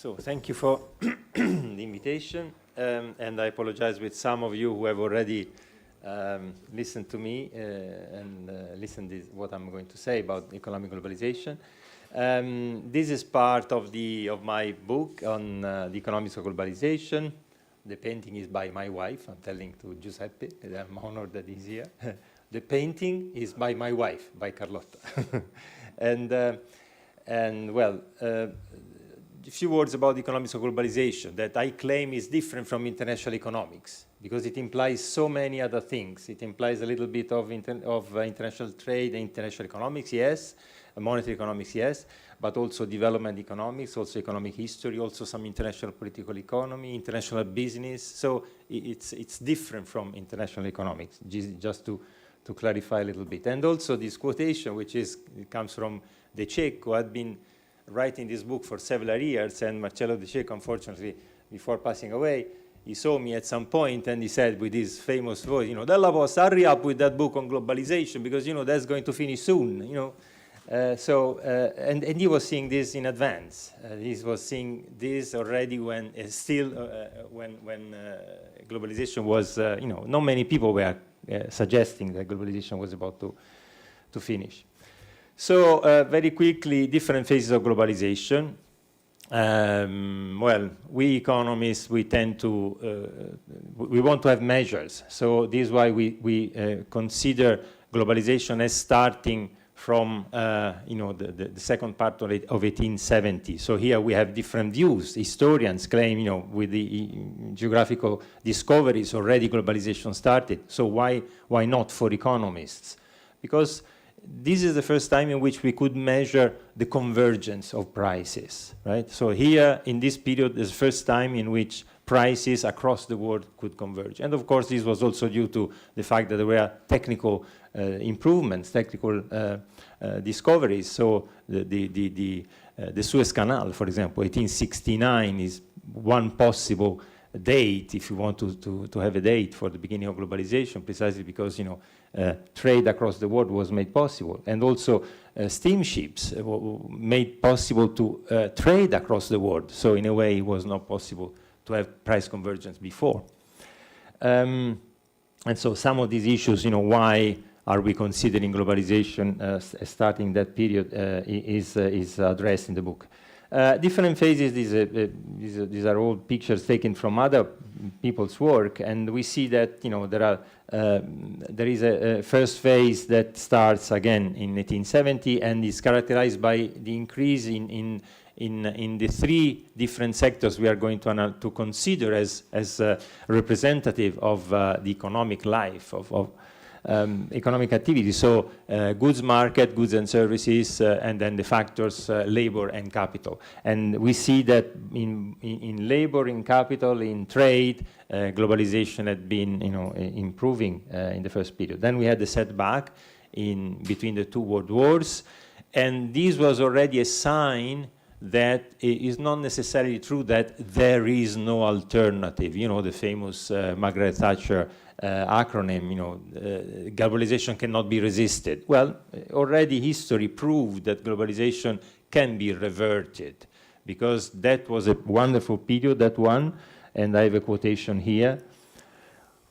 So thank you for the invitation, and I apologize with some of you who have already listened to me and listened to what I'm going to say about economic globalization. This is part of my book on the economics of globalization. The painting is by my wife. I'm telling to Giuseppe, and I'm honored that he's here. The painting is by my wife, by Carlotta. And well, a few words about the economics of globalization that I claim is different from international economics because it implies so many other things. It implies a little bit of international trade and international economics, yes, monetary economics, yes, but also development economics, also economic history, also some international political economy, international business. So it's different from international economics, just to clarify a little bit. And also this quotation, which comes from De Cecco, who had been writing this book for several years, and Marcello De Cecco, unfortunately, before passing away, he saw me at some point and he said with his famous voice, you know, Della Post, hurry up with that book on globalization because, you know, that's going to finish soon, you know. And he was seeing this in advance. He was seeing this already when when globalization was, you know, not many people were suggesting that globalization was about to finish. So very quickly, different phases of globalization. Well, we economists, we tend to, we want to have measures. So this is why we consider globalization as starting from, you know, the second part of 1870. So here we have different views. Historians claim, you know, with the geographical discoveries already globalization started. So why not for economists? Because this is the first time in which we could measure the convergence of prices, right? So here, in this period, is the first time in which prices across the world could converge. And of course, this was also due to the fact that there were technical improvements, technical discoveries. So the Suez Canal, for example, 1869 is one possible date, if you want to have a date for the beginning of globalization, precisely because, you know, trade across the world was made possible. And also steamships made possible to trade across the world. So in a way, it was not possible to have price convergence before. And so some of these issues, you know, why are we considering globalization starting that period is addressed in the book. Different phases, these are all pictures taken from other people's work, and we see that, you know, there is a first phase that starts again in 1870 and is characterized by the increase in the three different sectors we are going to consider as representative of the economic life of economic activity. So goods market, goods and services, and then the factors labor and capital. And we see that in labor, in capital, in trade, globalization had been, you know, improving in the first period. Then we had the setback in between the two world wars, and this was already a sign that it is not necessarily true that there is no alternative. You know, the famous Margaret Thatcher acronym, you know, globalization cannot be resisted. Well, already history proved that globalization can be reverted, because that was a wonderful period, that one, and I have a quotation here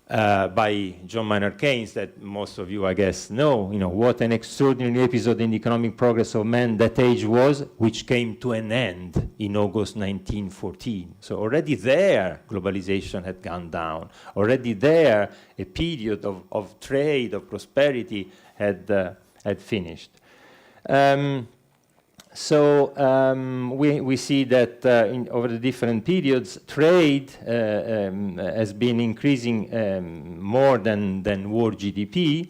by John Maynard Keynes that most of you, I guess, know. You know, what an extraordinary episode in the economic progress of man that age was, which came to an end in August 1914. So already there, globalization had gone down. Already there, a period of trade, of prosperity had finished. We see that over the different periods, trade has been increasing more than world GDP.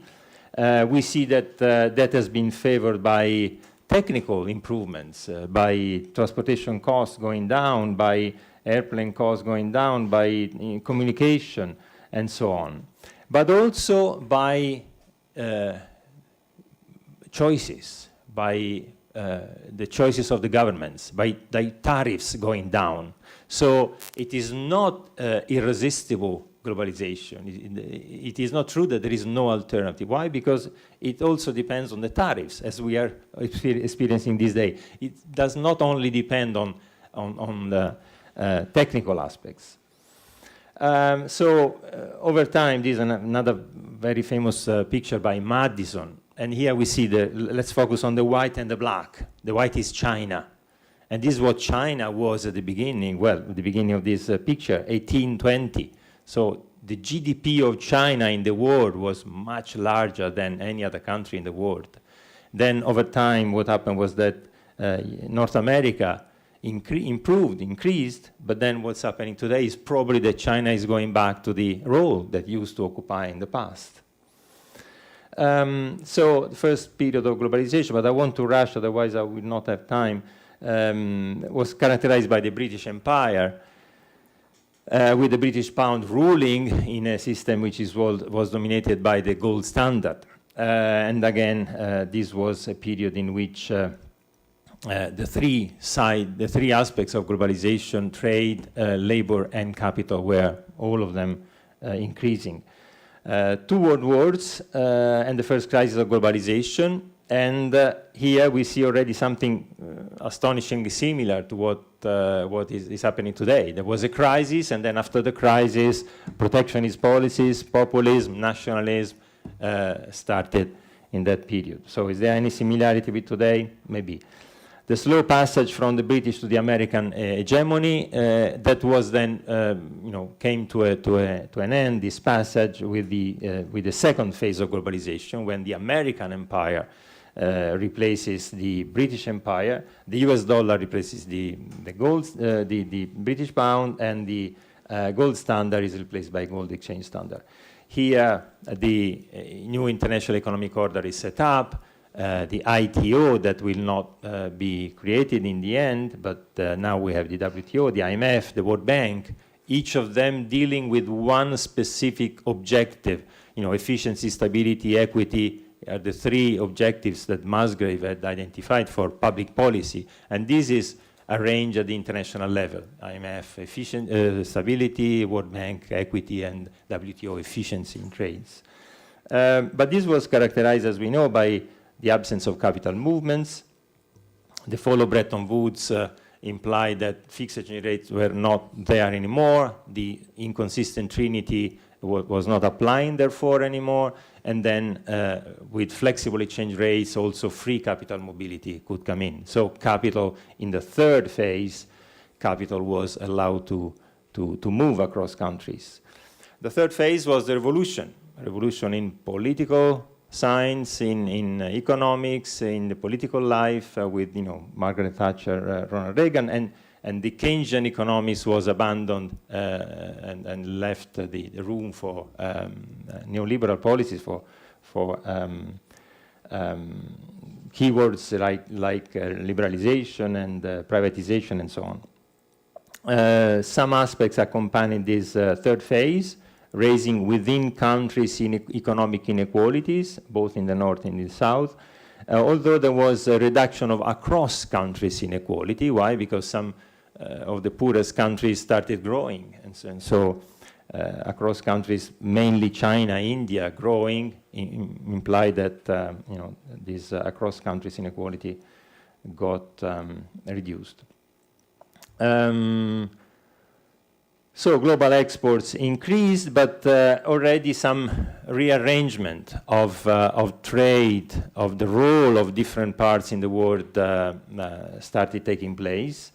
We see that that has been favored by technical improvements, by transportation costs going down, by airplane costs going down, by communication, and so on. But also by choices, by the choices of the governments, by tariffs going down. So it is not irresistible globalization. It is not true that there is no alternative. Why? Because it also depends on the tariffs, as we are experiencing this day. It does not only depend on on the technical aspects. Over time, this is another very famous picture by Madison. And here we see let's focus on the white and the black. The white is China. And this is what China was at the beginning, well, at the beginning of this picture, 1820. So the GDP of China in the world was much larger than any other country in the world. Then over time, what happened was that North America increased, but then what's happening today is probably that China is going back to the role that used to occupy in the past. So the first period of globalization, but I want to rush, otherwise I will not have time, was characterized by the British Empire, with the British pound ruling in a system which was dominated by the gold standard. And again, this was a period in which the three aspects of globalization, trade, labor, and capital, were all of them increasing. 2 world wars and the first crisis of globalization. And here we see already something astonishingly similar to what is happening today. There was a crisis, and then after the crisis, protectionist policies, populism, nationalism started in that period. So is there any similarity with today? Maybe. The slow passage from the British to the American hegemony, that was then, came to an end, this passage with the second phase of globalization, when the American empire replaces the British Empire, the US dollar replaces the British pound, and the gold standard is replaced by gold exchange standard. Here, the new international economic order is set up, the ITO that will not be created in the end, but now we have the WTO, the IMF, the World Bank, each of them dealing with one specific objective, efficiency, stability, equity, are the 3 objectives that Musgrave had identified for public policy. And this is arranged at the international level. IMF, stability, World Bank, equity, and WTO, efficiency in trades. But this was characterized, as we know, by the absence of capital movements. The fall of Bretton Woods implied that fixed exchange rates were not there anymore. The inconsistent trinity was not applying, therefore, anymore. And then with flexible exchange rates, also free capital mobility could come in. So capital, in the third phase, capital was allowed to move across countries. The third phase was the revolution in political science, in economics, in the political life, with Margaret Thatcher, Ronald Reagan, and the Keynesian economics was abandoned and left the room for neoliberal policies, for keywords like liberalization and privatization and so on. Some aspects accompanied this third phase, raising within countries economic inequalities, both in the north and in the south, although there was a reduction of across countries inequality. Why? Because some of the poorest countries started growing. And so across countries, mainly China, India, growing, implied that this across countries inequality got reduced. So global exports increased, but already some rearrangement of trade, of the role of different parts in the world started taking place.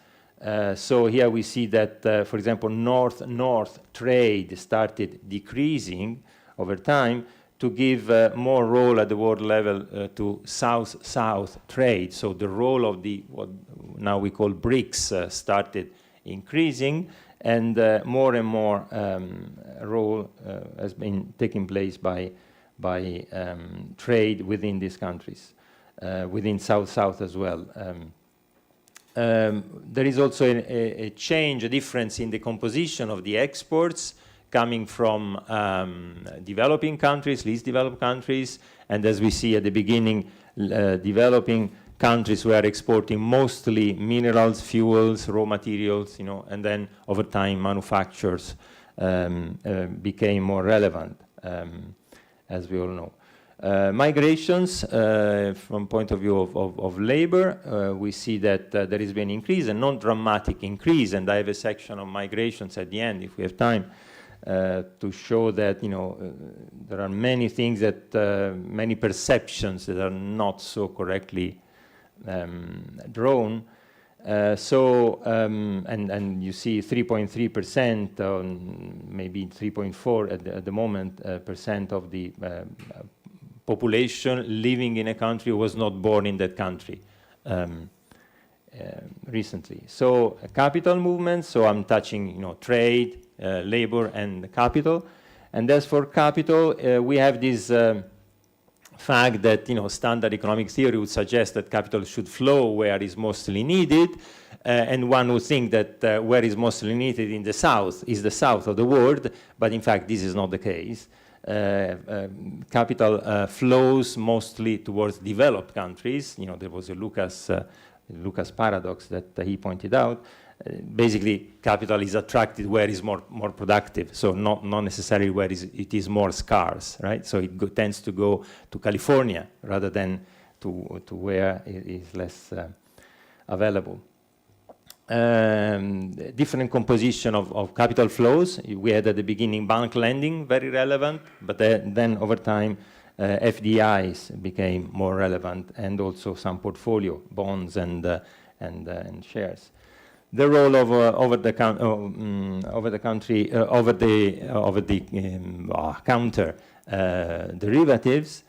So here we see that, for example, north-north trade started decreasing over time to give more role at the world level to south-south trade. So the role of what now we call BRICS started increasing, and more and more role has been taking place by trade within these countries, within South-South as well. There is also a change, a difference in the composition of the exports coming from developing countries, least developed countries, and as we see at the beginning, developing countries were exporting mostly minerals, fuels, raw materials, and then over time manufacturers became more relevant, as we all know. Migrations, from point of view of labor, we see that there has been an increase, a non-dramatic increase, and I have a section on migrations at the end, if we have time, to show that, you know, there are many things that, many perceptions that are not so correctly drawn. And you see 3.3%, maybe 3.4 at the moment, percent of the population living in a country was not born in that country recently. So capital movements, so I'm touching, you know, trade, labor and capital. And as for capital, we have this fact that, you know, standard economic theory would suggest that capital should flow where it is mostly needed, and one would think that where is mostly needed in the south is the south of the world, but in fact this is not the case. Capital flows mostly towards developed countries. You know, there was a Lucas paradox that he pointed out. Basically, capital is attracted where it's more productive, so not necessarily where it is more scarce, right? So it tends to go to California rather than to where it is less available. Different composition of capital flows. We had at the beginning bank lending, very relevant, but then over time FDIs became more relevant, and also some portfolio bonds and shares. The role of over the counter derivatives,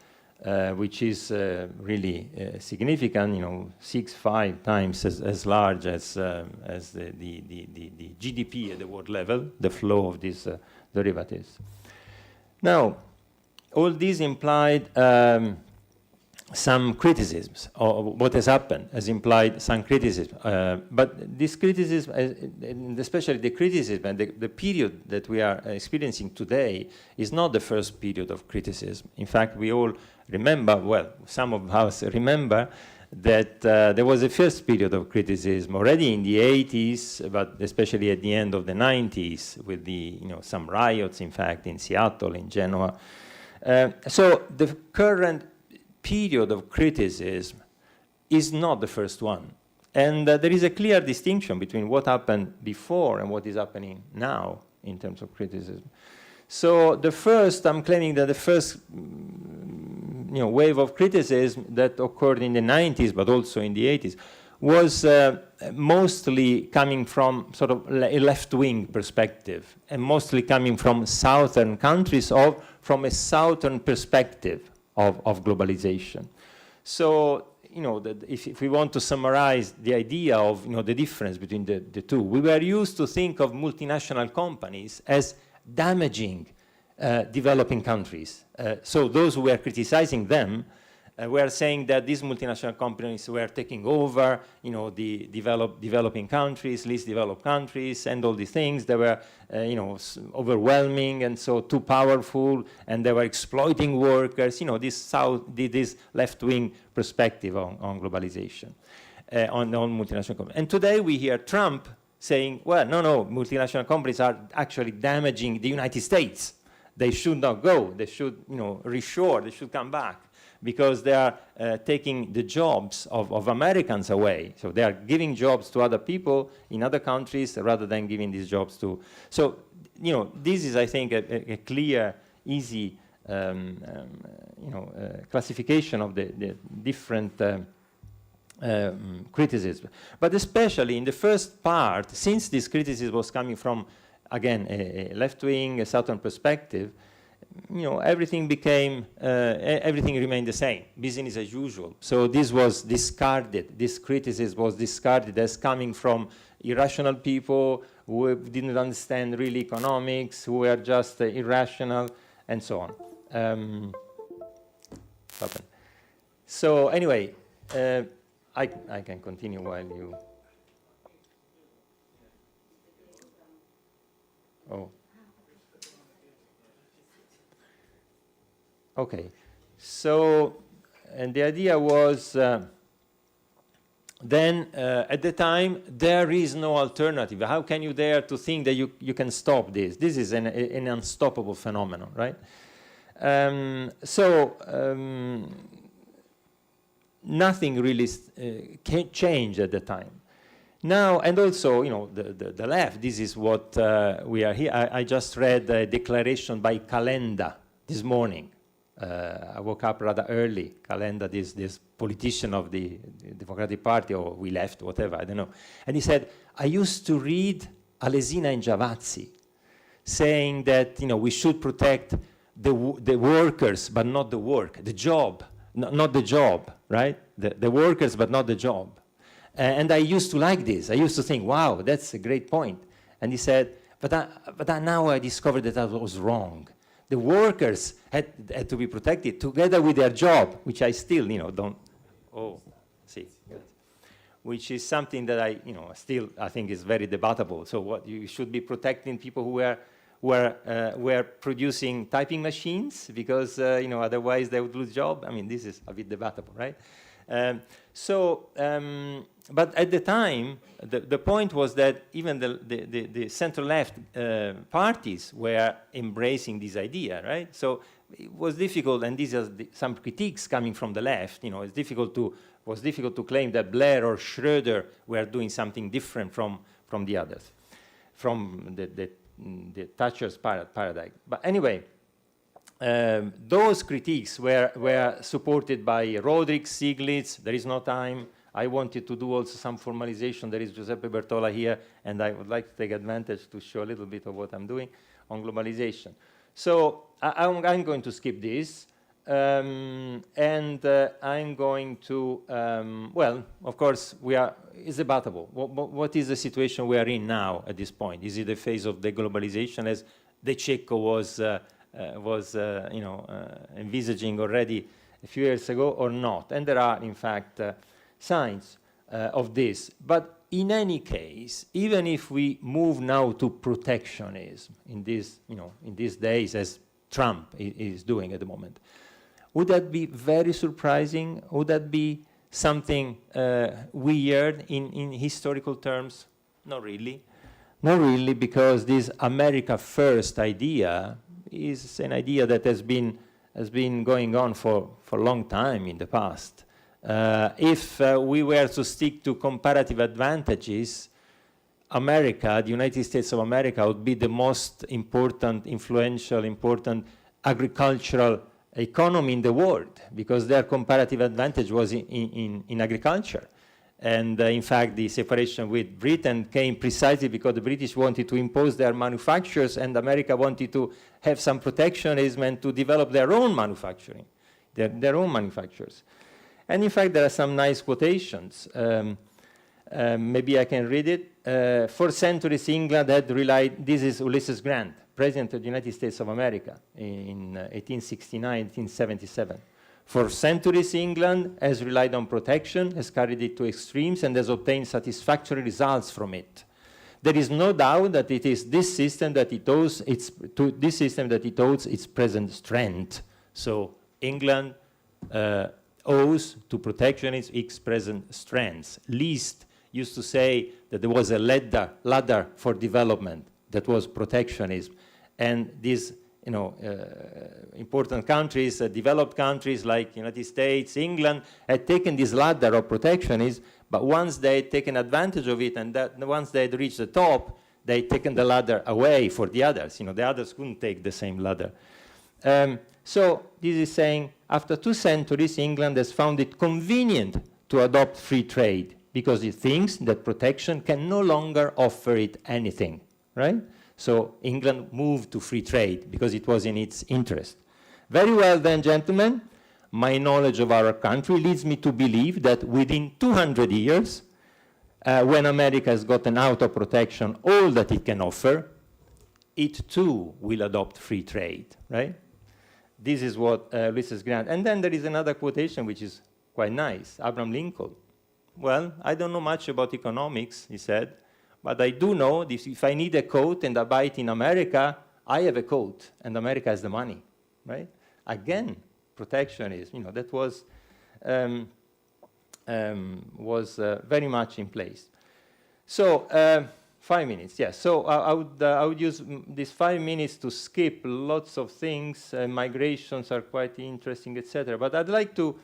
which is really significant, you know, 5 times as large as the GDP at the world level, the flow of these derivatives. Now, all these implied some criticisms, or what has happened has implied some criticism. But this criticism, and especially the criticism and the period that we are experiencing today, is not the first period of criticism. In fact, we all remember, well, some of us remember, that there was a first period of criticism already in the 80s, but especially at the end of the 90s, with the, you know, some riots, in fact, in Seattle, in Genoa. So the current period of criticism is not the first one. And there is a clear distinction between what happened before and what is happening now in terms of criticism. So the first, I'm claiming that the first wave of criticism that occurred in the 90s, but also in the 80s, was mostly coming from sort of a left-wing perspective, and mostly coming from southern countries, or from a southern perspective of globalization. So, if we want to summarize the idea of the difference between the two, we were used to think of multinational companies as damaging developing countries. So those who were criticizing them were saying that these multinational companies were taking over, the developing countries, least developed countries, and all these things. They were, overwhelming, and so too powerful, and they were exploiting workers. This left-wing perspective on globalization, on multinational companies. And today we hear Trump saying, well, no, multinational companies are actually damaging the United States. They should not go. They should, reshore. They should come back, because they are taking the jobs of Americans away. So they are giving jobs to other people in other countries rather than giving these jobs to. So, this is, I think, a clear, easy, classification of the different criticism. But especially in the first part, since this criticism was coming from, again, a left-wing, a southern perspective, everything became, everything remained the same, business as usual. So this was discarded, this criticism was discarded as coming from irrational people who didn't understand really economics, who were just irrational, and so on. So anyway, I can continue while you... Oh. Okay, so, and the idea was, then at the time, there is no alternative. How can you dare to think that you can stop this? This is an unstoppable phenomenon, right? Nothing really changed at the time. Now, and also, you know, the left, this is what we are here. I just read a declaration by Calenda this morning. I woke up rather early. Calenda, this politician of the Democratic Party, or we left, whatever, I don't know. And he said, I used to read Alesina and Giavazzi saying that, you know, we should protect the workers, but not the work, the job, not the job, right? The workers, but not the job. And I used to like this. I used to think, wow, that's a great point. And he said, but now I discovered that I was wrong. The workers had to be protected together with their job, which I still, you know, don't, which is something that I, you know, still I think is very debatable. So what, you should be protecting people who were producing typing machines because, you know, otherwise they would lose job. I mean, this is a bit debatable, right? But at the time, the point was that even the center-left parties were embracing this idea, right? So it was difficult, and these are some critiques coming from the left. You know, was difficult to claim that Blair or Schroeder were doing something different from the others, from the Thatcher's paradigm. But anyway, those critiques were supported by Rodrik, Stiglitz. There is no time. I wanted to do also some formalization. There is Giuseppe Bertola here, and I would like to take advantage to show a little bit of what I'm doing on globalization. So I'm going to skip this, and I'm going to, well, of course, it's debatable. What is the situation we are in now at this point? Is it a phase of deglobalization as De Cecco was you know, envisaging already a few years ago, or not? And there are, in fact, signs of this. But in any case, even if we move now to protectionism in this, you know, in these days, as Trump is doing at the moment, would that be very surprising? Would that be something weird in historical terms? Not really. Not really, because this America First idea is an idea that has been going on for a long time in the past. If we were to stick to comparative advantages, America, the United States of America, would be the most important, influential, important agricultural economy in the world, because their comparative advantage was in agriculture. And in fact, the separation with Britain came precisely because the British wanted to impose their manufactures, and America wanted to have some protectionism and to develop their own manufacturing, their own manufacturers. And in fact, there are some nice quotations. Maybe I can read it. For centuries, England had relied, this is Ulysses Grant, President of the United States of America in 1869, 1877. For centuries, England has relied on protection, has carried it to extremes, and has obtained satisfactory results from it. There is no doubt that it is this system that it owes its present strength. So England owes to protectionism its present strengths. Liszt used to say that there was a ladder for development that was protectionism, and these, you know, important countries, developed countries like United States, England, had taken this ladder of protectionism, but once they had taken advantage of it, and once they had reached the top, they had taken the ladder away for the others. You know, the others couldn't take the same ladder. So this is saying, after 2 centuries, England has found it convenient to adopt free trade because it thinks that protection can no longer offer it anything, right? So England moved to free trade because it was in its interest. Very well then, gentlemen, my knowledge of our country leads me to believe that within 200 years, when America has gotten out of protection all that it can offer, it too will adopt free trade, right? This is what Ulysses Grant. And then there is another quotation which is quite nice, Abraham Lincoln. Well, I don't know much about economics, he said, but I do know this, if I need a coat and I buy it in America, I have a coat and America has the money, right? Again, protectionism, you know, that was very much in place. So 5 minutes, yes. So I would use these 5 minutes to skip lots of things. Migrations are quite interesting, etc. But I'd like to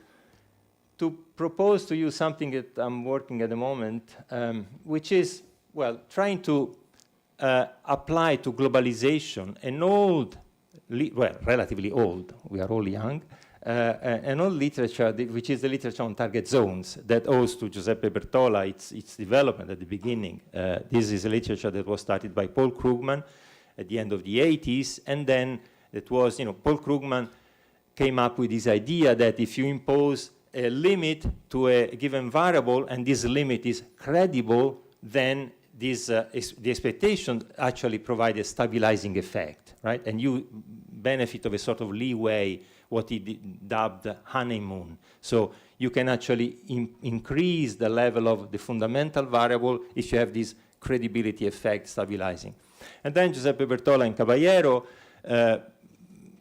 propose to you something that I'm working at the moment, which is, well, trying to apply to globalization an old, well, relatively old, we are all young, an old literature, which is the literature on target zones that owes to Giuseppe Bertola its development at the beginning. This is a literature that was started by Paul Krugman at the end of the 80s, and then it was, Paul Krugman came up with this idea that if you impose a limit to a given variable, and this limit is credible, then this, the expectation actually provide a stabilizing effect, right? And you benefit of a sort of leeway, what he dubbed honeymoon. So you can actually increase the level of the fundamental variable if you have this credibility effect stabilizing. And then Giuseppe Bertola and Caballero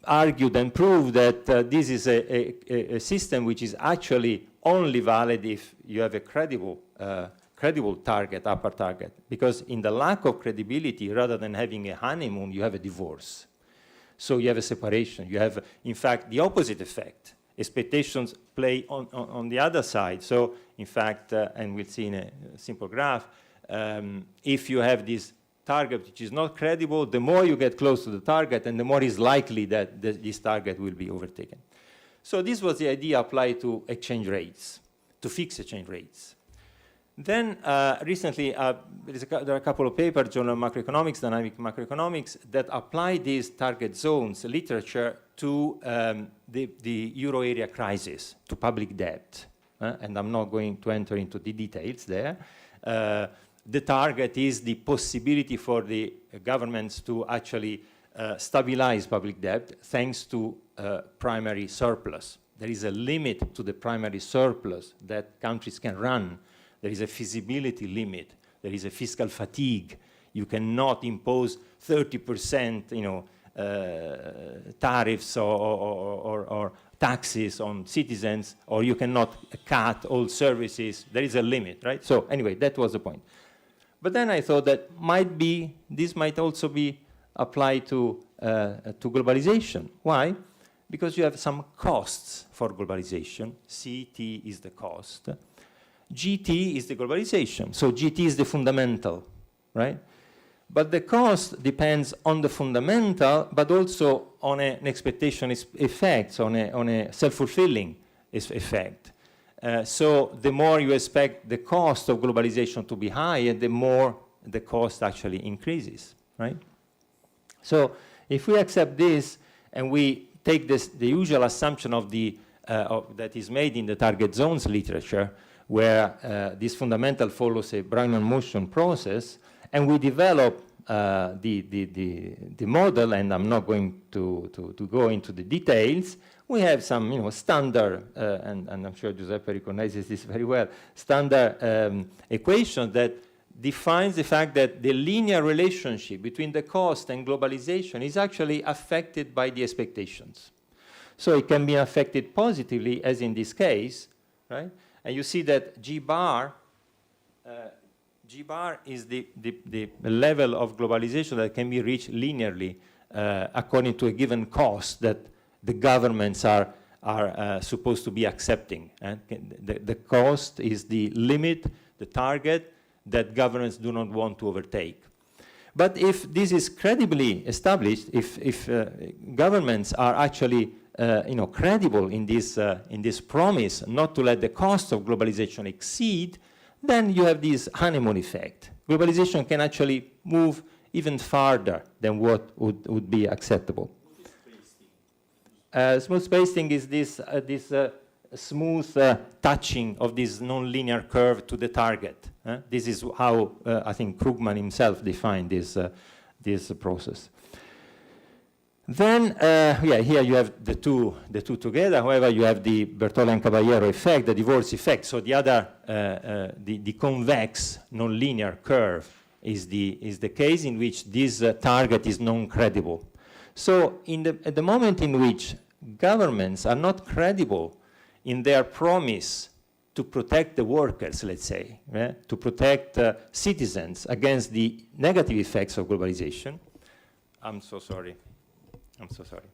argued and proved that this is a system which is actually only valid if you have a credible target, upper target. Because in the lack of credibility, rather than having a honeymoon, you have a divorce. So you have a separation. You have, in fact, the opposite effect. Expectations play on the other side. So, in fact, and we'll see in a simple graph, if you have this target which is not credible, the more you get close to the target, and the more is likely that this target will be overtaken. So this was the idea applied to exchange rates, to fixed exchange rates. Then recently, there are a couple of papers, Journal of Macroeconomics, Dynamic Macroeconomics, that apply these target zones literature to the euro area crisis, to public debt. And I'm not going to enter into the details there. The target is the possibility for the governments to actually stabilize public debt thanks to primary surplus. There is a limit to the primary surplus that countries can run. There is a feasibility limit. There is a fiscal fatigue. You cannot impose 30%, tariffs or taxes on citizens, or you cannot cut all services. There is a limit, right? So anyway, that was the point. But then I thought that this might also be applied to globalization. Why? Because you have some costs for globalization. CT is the cost. GT is the globalization. So GT is the fundamental, right? But the cost depends on the fundamental, but also on an expectation effect, on a self-fulfilling effect. So the more you expect the cost of globalization to be high, the more the cost actually increases, right? So if we accept this and we take the usual assumption that is made in the target zones literature, where this fundamental follows a Brownian motion process, and we develop the model, and I'm not going to go into the details. We have some standard, and I'm sure Giuseppe recognizes this very well, standard equation that defines the fact that the linear relationship between the cost and globalization is actually affected by the expectations. So it can be affected positively, as in this case, right? And you see that G bar is the level of globalization that can be reached linearly according to a given cost that the governments are supposed to be accepting. The cost is the limit, the target that governments do not want to overtake. But if this is credibly established, if governments are actually credible in this promise not to let the cost of globalization exceed, then you have this honeymoon effect. Globalization can actually move even farther than what would be acceptable. Smooth spacing is this smooth touching of this nonlinear curve to the target. This is how I think Krugman himself defined this process. Then, here you have the two together. However, you have the Bertola and Caballero effect, the divorce effect. So the other, the convex nonlinear curve is the case in which this target is non-credible. So at the moment in which governments are not credible in their promise to protect the workers, let's say, to protect citizens against the negative effects of globalization. I'm so sorry. I'm so sorry.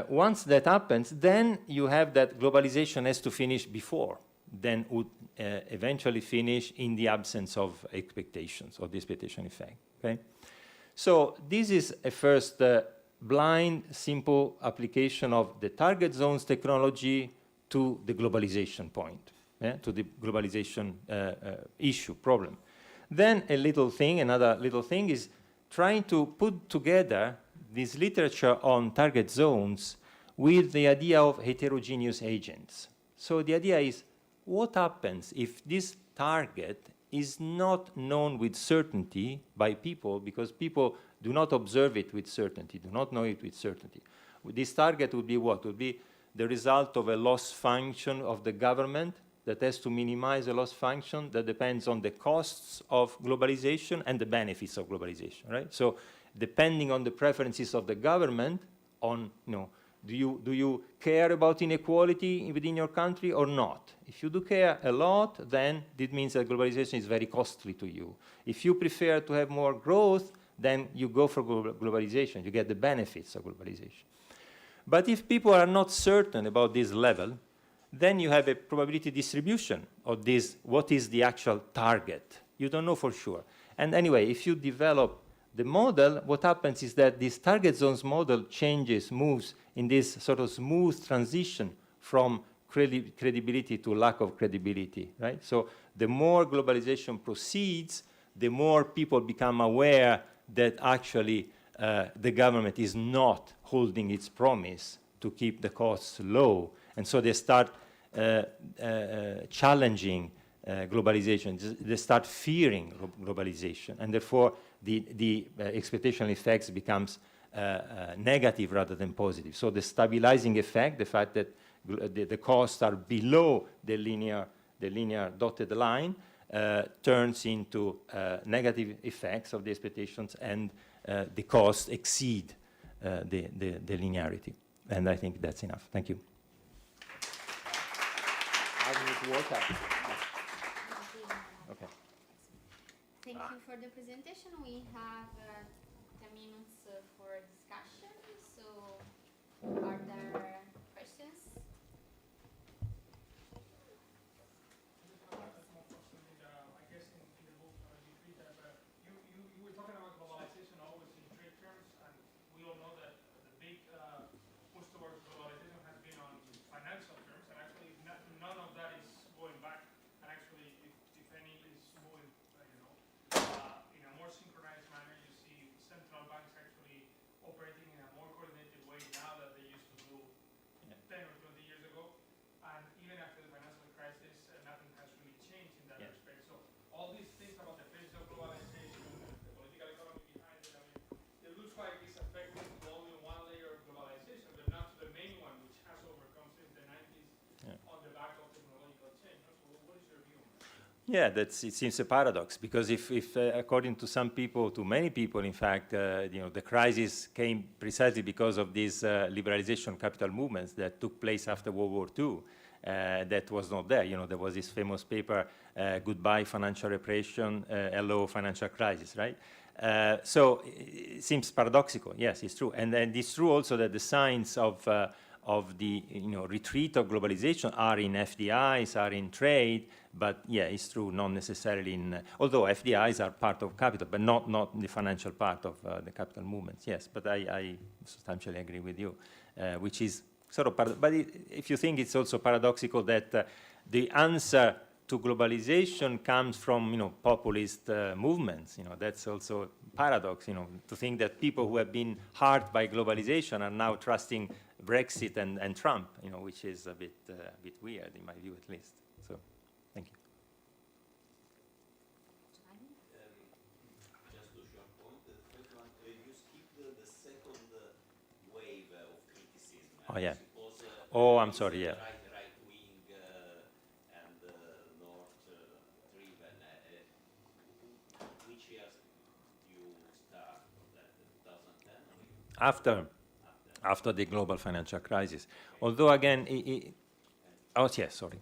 Once that happens, then you have that globalization has to finish before, then would eventually finish in the absence of expectations, or the expectation effect, okay? So this is a first blind, simple application of the target zones technology to the globalization point, to the globalization issue, problem. Then a little thing, another little thing is trying to put together this literature on target zones with the idea of heterogeneous agents. So the idea is, what happens if this target is not known with certainty by people, because people do not observe it with certainty, do not know it with certainty. This target would be what? Would be the result of a loss function of the government that has to minimize a loss function that depends on the costs of globalization and the benefits of globalization, right? So depending on the preferences of the government, on, do you care about inequality within your country or not? If you do care a lot, then it means that globalization is very costly to you. If you prefer to have more growth, then you go for globalization. You get the benefits of globalization. But if people are not certain about this level, then you have a probability distribution of this, what is the actual target. You don't know for sure. And anyway, if you develop the model, what happens is that this target zones model changes, moves in this sort of smooth transition from credibility to lack of credibility, right? So the more globalization proceeds, the more people become aware that actually the government is not holding its promise to keep the costs low. And so they start challenging globalization. They start fearing globalization. And therefore, the expectation effects becomes negative rather than positive. So the stabilizing effect, the fact that the costs are below the linear dotted line, turns into negative effects of the expectations, and the costs exceed the linearity. And I think that's enough. Thank you. Okay. Thank you for the presentation. We have 10 minutes for discussion. So, are there questions? I guess in the book you treat that you were talking about globalization always in trade terms, and we all know that the big push towards globalization has been on financial terms, and actually none of that is going back, and actually if any is moving in a more synchronized manner. You see central banks actually operating in a more coordinated way now than they used to do 10 or 20 years ago, and even after the financial crisis nothing has really changed in that respect. So all these things about the pace of globalization and the political economy behind it, I mean, it looks like it's affecting only one layer of globalization, but not to the main one, which has overcome since the 90s on the back of technological change. So what is your view on that? Yeah, it seems a paradox, because if according to some people, to many people, in fact, the crisis came precisely because of these liberalization capital movements that took place after World War II. That was not there. There was this famous paper, Goodbye Financial Repression, Hello Financial Crisis, right? So it seems paradoxical. Yes, it's true. And it's true also that the signs of the retreat of globalization are in FDIs, are in trade, but yeah, it's true, not necessarily in, although FDIs are part of capital, but not the financial part of the capital movements, yes, but I substantially agree with you, which is sort of, but if you think, it's also paradoxical that the answer to globalization comes from, populist movements. That's also paradox, to think that people who have been hurt by globalization are now trusting Brexit and Trump, which is a bit weird in my view, at least. So, thank you. Just to short point, the first one, you skipped the second wave of criticism. Oh, yeah. Suppose, Oh, I'm sorry, yeah. Right wing and north driven. Which years you start that? 2010? After the global financial crisis. Although, again, Oh, yes, sorry.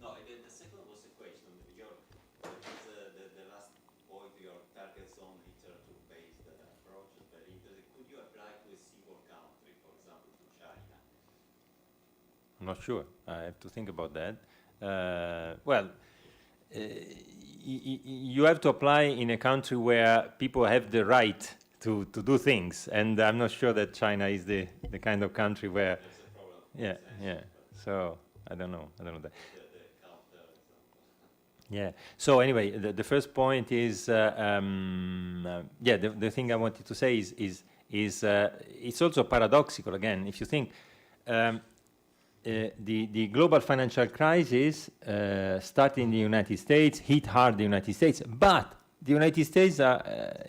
No, the second was a question. The last point, your targets on literature-based approach is very interesting. Could you apply to a single country, for example, to China? I'm not sure. I have to think about that. Well, you have to apply in a country where people have the right to do things, and I'm not sure that China is the kind of country where. There's a problem. Yeah, yeah. So I don't know that. The counter example. Yeah. So anyway, the first point is, yeah, the thing I wanted to say is it's also paradoxical again. If you think the global financial crisis started in the United States, hit hard the United States, but the United States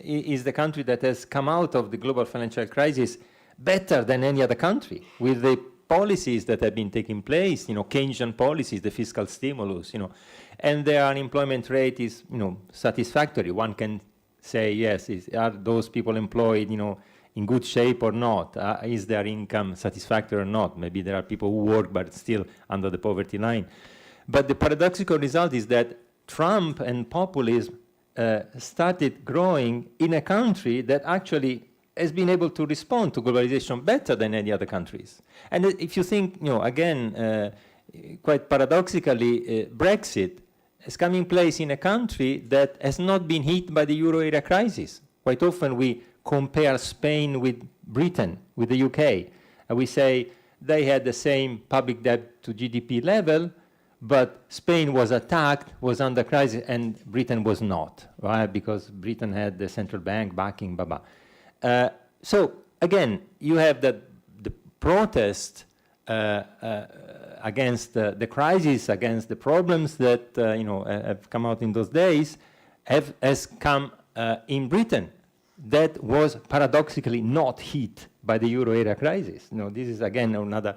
is the country that has come out of the global financial crisis better than any other country, with the policies that have been taking place, Keynesian policies, the fiscal stimulus, and their unemployment rate is, satisfactory. One can say, yes, are those people employed, in good shape or not? Is their income satisfactory or not? Maybe there are people who work but still under the poverty line. But the paradoxical result is that Trump and populism started growing in a country that actually has been able to respond to globalization better than any other countries. And if you think, again, quite paradoxically, Brexit has come in place in a country that has not been hit by the euro area crisis. Quite often we compare Spain with Britain, with the UK, and we say they had the same public debt to GDP level, but Spain was attacked, was under crisis, and Britain was not, right? Because Britain had the central bank backing, blah, blah. So again, you have the protest against the crisis, against the problems that have come out in those days, has come in Britain. That was paradoxically not hit by the euro area crisis. This is again another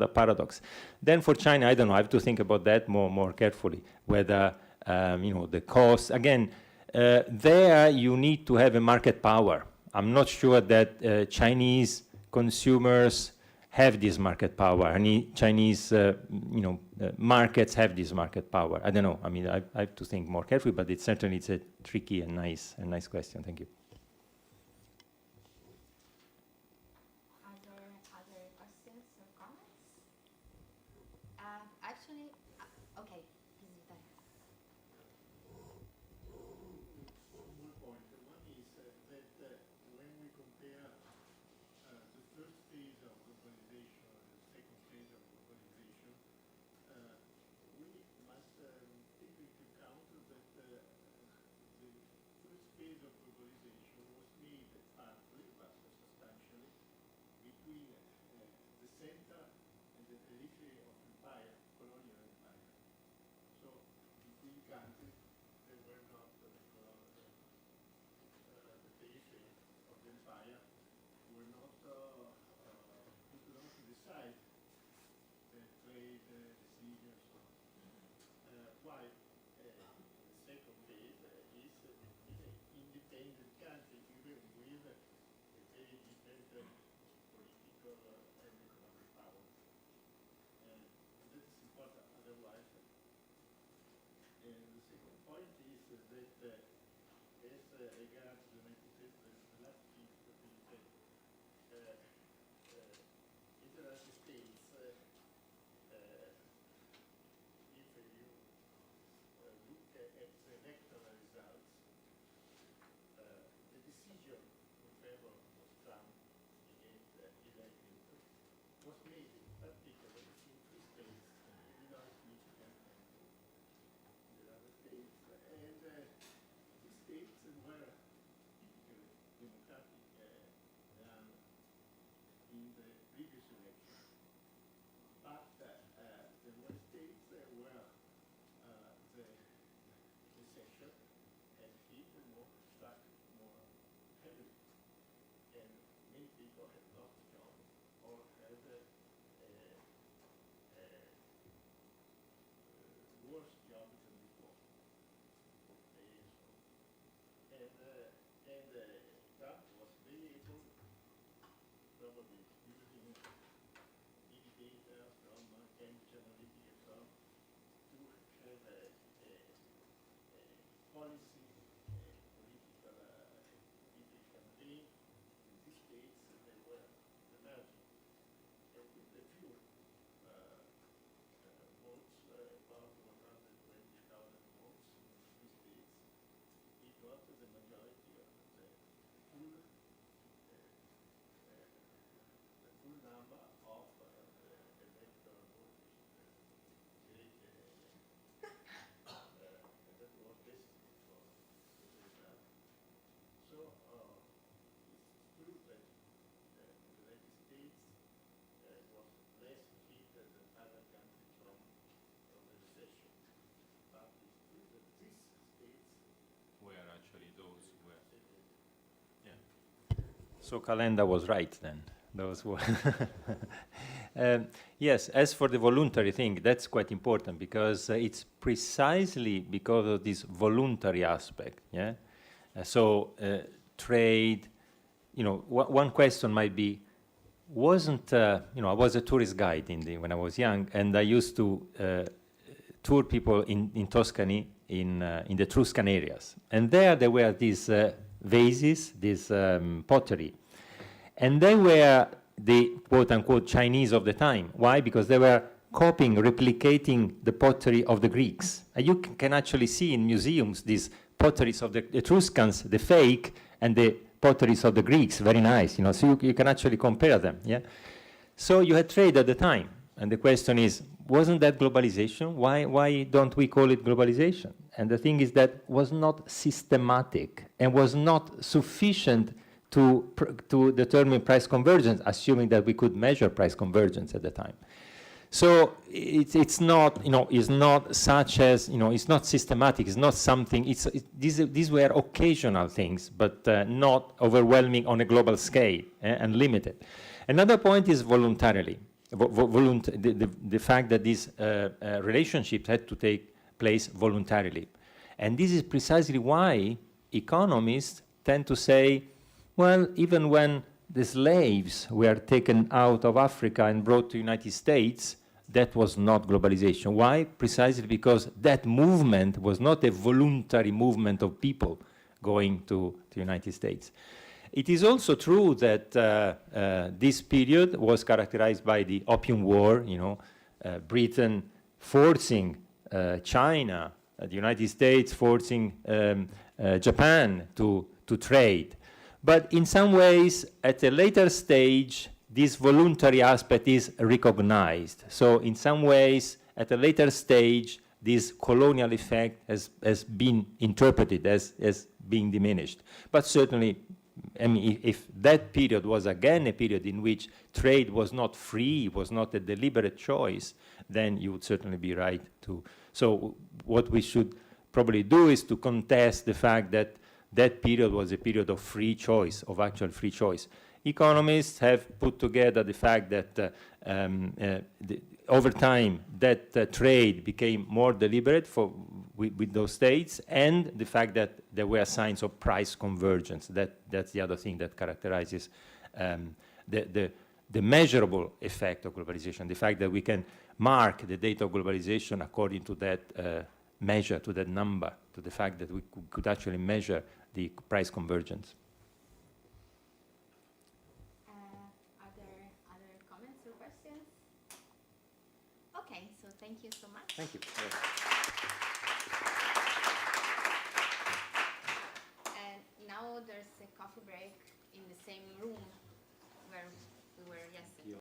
paradox. Then for China, I don't know. I have to think about that more carefully. Whether the cost again, there you need to have a market power. I'm not sure that Chinese consumers have this market power. Chinese markets have this market power. I don't know. I mean, I have to think more carefully, but it's a tricky and nice question. Thank you. Are there other questions or comments? Actually, okay. One point. One is that when we compare the first phase of globalization and the second phase of globalization, we must take into account that the first phase of globalization was made partly, but substantially, between the center and the periphery of empire, colonial empire. So between countries, they were not the periphery of the empire were not put on to the side that played decisions. While the second phase is an independent country, even with a very different political and economic power. And that is important, otherwise. And the second point is that as regards the United States, the last thing that we said, in the United States, if you look at the electoral results, the decision in favor of Trump against Hillary Clinton was made particularly in three states, Illinois, Michigan, and the other states. And these states were typically democratic than in the previous election. But there were states where the recession had hit more, struck more heavily. And many people had lost jobs or had worse jobs than before. And Trump was very able, probably using indicators from Cambridge Analytica and so on, So Calenda was right then. Those were yes, as for the voluntary thing, that's quite important because it's precisely because of this voluntary aspect. Yeah. Trade. You know, one question might be, wasn't you know, I was a tourist guide when I was young, and I used to tour people in Tuscany in the Etruscan areas, and there were these vases, this pottery. And they were the quote-unquote Chinese of the time. Why? Because they were copying, replicating the pottery of the Greeks. And you can actually see in museums these potteries of the Etruscans, the fake, and the potteries of the Greeks, very nice, you know, so you can actually compare them, yeah? So you had trade at the time, and the question is, wasn't that globalization? Why don't we call it globalization? And the thing is that was not systematic and was not sufficient to determine price convergence, assuming that we could measure price convergence at the time. So it's not, you know, it's not such as, you know, it's not systematic, it's not something, these were occasional things, but not overwhelming on a global scale and limited. Another point is voluntarily, the fact that these relationships had to take place voluntarily. And this is precisely why economists tend to say, well, even when the slaves were taken out of Africa and brought to the United States, that was not globalization. Why? Precisely because that movement was not a voluntary movement of people going to the United States. It is also true that this period was characterized by the Opium War, you know, Britain forcing China, the United States forcing Japan to trade. But in some ways, at a later stage, this voluntary aspect is recognized. So in some ways, at a later stage, this colonial effect has been interpreted as being diminished. But certainly, I mean, if that period was again a period in which trade was not free, was not a deliberate choice, then you would certainly be right to. So what we should probably do is to contest the fact that that period was a period of free choice, of actual free choice. Economists have put together the fact that over time that trade became more deliberate with those states, and the fact that there were signs of price convergence. That's the other thing that characterizes the measurable effect of globalization, the fact that we can mark the date of globalization according to that measure, to that number, to the fact that we could actually measure the price convergence. Are there other comments or questions? Okay, so thank you so much. Thank you. And now there's a coffee break in the same room where we were yesterday.